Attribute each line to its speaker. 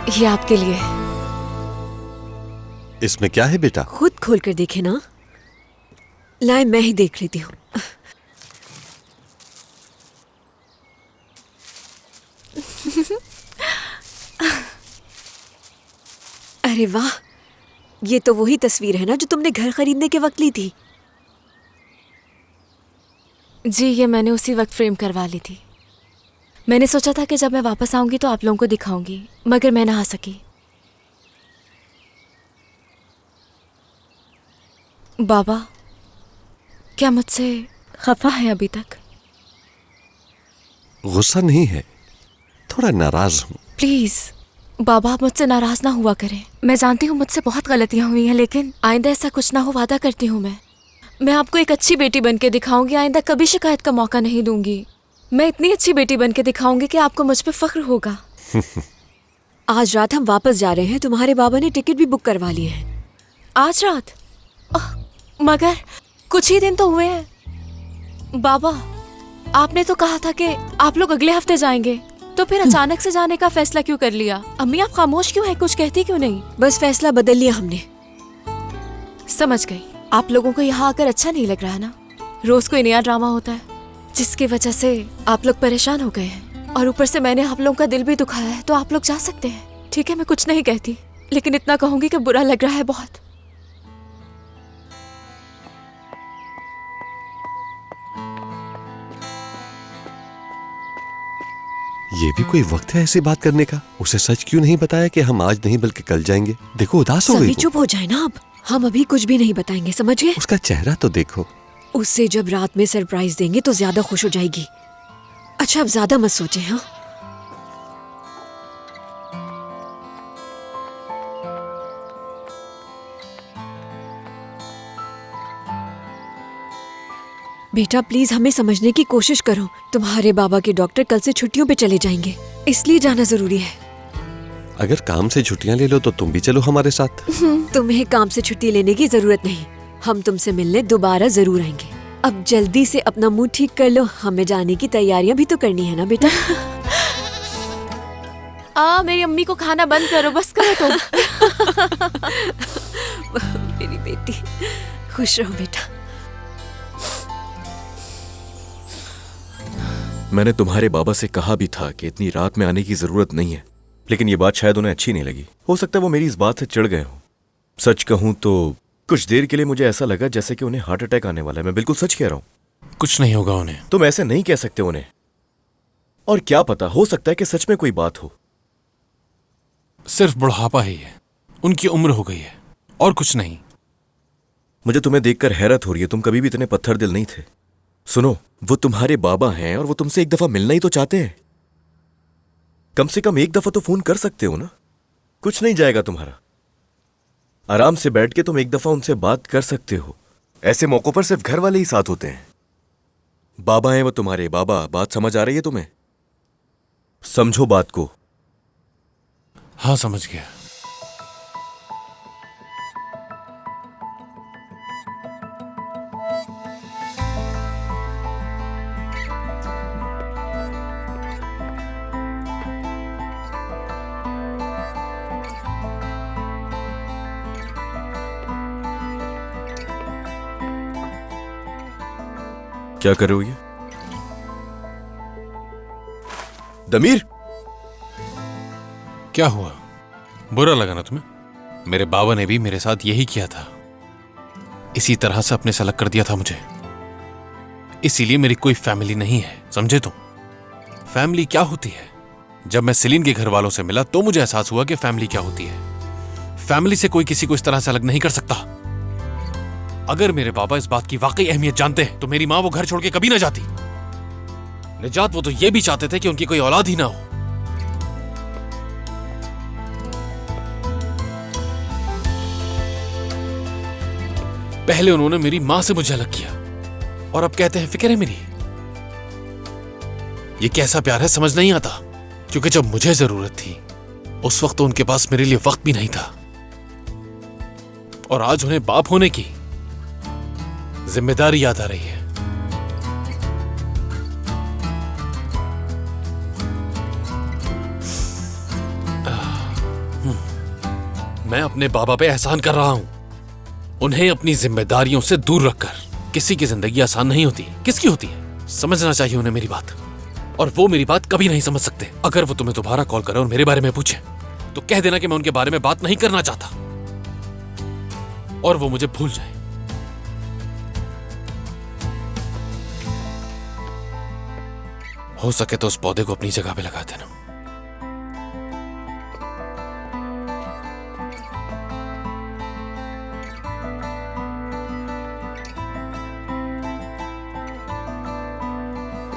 Speaker 1: ये आपके लिए।
Speaker 2: इसमें क्या है बेटा?
Speaker 3: खुद खोल कर देखे ना। लाए, मैं ही देख लेती हूँ। अरे वाह, ये तो वही तस्वीर है ना जो तुमने घर खरीदने के वक्त ली थी।
Speaker 1: जी, ये मैंने उसी वक्त फ्रेम करवा ली थी। मैंने सोचा था कि जब मैं वापस आऊंगी तो आप लोगों को दिखाऊंगी, मगर मैं ना आ सकी। बाबा, क्या मुझसे खफा है अभी तक?
Speaker 2: गुस्सा नहीं है, थोड़ा नाराज हूँ।
Speaker 1: प्लीज बाबा, आप मुझसे नाराज ना हुआ करें। मैं जानती हूँ मुझसे बहुत गलतियाँ हुई हैं, लेकिन आइंदा ऐसा कुछ ना हो, वादा करती हूँ। मैं आपको एक अच्छी बेटी बन के दिखाऊंगी। आइंदा कभी शिकायत का मौका नहीं दूंगी। मैं इतनी अच्छी बेटी बन के दिखाऊंगी कि आपको मुझ पे फख्र होगा।
Speaker 3: आज रात हम वापस जा रहे हैं। तुम्हारे बाबा ने टिकट भी बुक करवा लिए हैं।
Speaker 1: आज रात? मगर कुछ ही दिन तो हुए हैं। बाबा, आपने तो कहा था कि आप लोग अगले हफ्ते जाएंगे, तो फिर अचानक से जाने का फैसला क्यों कर लिया? अम्मी, आप खामोश क्यों हैं? कुछ कहती क्यों नहीं?
Speaker 3: बस फैसला बदल लिया हमने।
Speaker 1: समझ गई। आप लोगों को यहाँ आकर अच्छा नहीं लग रहा ना? रोज कोई नया ड्रामा होता है जिसकी वजह से आप लोग परेशान हो गए हैं, और ऊपर से मैंने आप लोगों का दिल भी दुखाया है। तो आप लोग जा सकते हैं, ठीक है? मैं कुछ नहीं कहती, लेकिन इतना कहूंगी कि बुरा लग रहा है बहुत।
Speaker 2: ये भी कोई वक्त है ऐसी बात करने का? उसे सच क्यों नहीं बताया कि हम आज नहीं बल्कि कल जाएंगे? देखो उदास हो गई।
Speaker 3: चुप हो जाए ना अब। हम अभी कुछ भी नहीं बताएंगे, समझ गए?
Speaker 2: उसका चेहरा तो देखो।
Speaker 3: उससे जब रात में सरप्राइज देंगे तो ज्यादा खुश हो जाएगी। अच्छा, अब ज्यादा मत सोचे। हाँ, बेटा प्लीज हमें समझने की कोशिश करो। तुम्हारे बाबा के डॉक्टर कल से छुट्टियों पे चले जाएंगे, इसलिए जाना जरूरी है।
Speaker 2: अगर काम से छुट्टियां ले लो तो तुम भी चलो हमारे साथ।
Speaker 3: तुम्हें काम से छुट्टी लेने की जरूरत नहीं। हम तुमसे मिलने दोबारा जरूर आएंगे। अब जल्दी से अपना मुंह ठीक कर लो, हमें जाने की तैयारियां भी तो करनी है ना बेटा।
Speaker 1: मेरी अम्मी को खाना बंद करो, बस करो तुम।
Speaker 3: मेरी बेटी, खुश रहो बेटा।
Speaker 4: मैंने तुम्हारे बाबा से कहा भी था कि इतनी रात में आने की जरूरत नहीं है, लेकिन ये बात शायद उन्हें अच्छी नहीं लगी। हो सकता है वो मेरी इस बात से चिढ़ गए हो। सच कहूं तो कुछ देर के लिए मुझे ऐसा लगा जैसे कि उन्हें हार्ट अटैक आने वाला है। मैं बिल्कुल सच कह रहा हूं।
Speaker 5: कुछ नहीं होगा उन्हें।
Speaker 4: तुम ऐसे नहीं कह सकते उन्हें। और क्या पता, हो सकता है कि सच में कोई बात हो।
Speaker 5: सिर्फ बुढ़ापा ही है, उनकी उम्र हो गई है, और कुछ नहीं।
Speaker 4: मुझे तुम्हें देखकर हैरत हो रही है। तुम कभी भी इतने पत्थर दिल नहीं थे। सुनो, वो तुम्हारे बाबा हैं और वो तुमसे एक दफा मिलना ही तो चाहते हैं। कम से कम एक दफा तो फोन कर सकते हो ना। कुछ नहीं जाएगा तुम्हारा। आराम से बैठ के तुम एक दफा उनसे बात कर सकते हो। ऐसे मौकों पर सिर्फ घर वाले ही साथ होते हैं। बाबा हैं वो तुम्हारे बाबा। बात समझ आ रही है तुम्हें? समझो बात को।
Speaker 5: हाँ, समझ गया।
Speaker 4: क्या कर रहे हो ये? दमीर,
Speaker 5: क्या हुआ? बुरा लगा ना तुम्हें? मेरे बाबा ने भी मेरे साथ यही किया था। इसी तरह से अपने से अलग कर दिया था मुझे। इसीलिए मेरी कोई फैमिली नहीं है, समझे तुम? फैमिली क्या होती है? जब मैं सेलिन के घर वालों से मिला तो मुझे एहसास हुआ कि फैमिली क्या होती है। फैमिली से कोई किसी को इस तरह से अलग नहीं कर सकता। अगर मेरे बाबा इस बात की वाकई अहमियत जानते तो मेरी मां वो घर छोड़ के कभी ना जाती। निजात वो तो ये भी चाहते थे कि उनकी कोई औलाद ही ना हो। पहले उन्होंने मेरी मां से मुझे अलग किया, और अब कहते हैं फिक्र है मेरी। ये कैसा प्यार है समझ नहीं आता, क्योंकि जब मुझे जरूरत थी उस वक्त तो उनके पास मेरे लिए वक्त भी नहीं था, और आज उन्हें बाप होने की जिम्मेदारी याद आ रही है। मैं अपने बाबा पे एहसान कर रहा हूं। उन्हें अपनी जिम्मेदारियों से दूर रखकर किसी की जिंदगी आसान नहीं होती। किसकी होती है? समझना चाहिए उन्हें मेरी बात, और वो मेरी बात कभी नहीं समझ सकते। अगर वो तुम्हें दोबारा कॉल करे और मेरे बारे में पूछे तो कह देना कि मैं उनके बारे में बात नहीं करना चाहता और वो मुझे भूल जाए। हो सके तो उस पौधे को अपनी जगह पे लगा देना।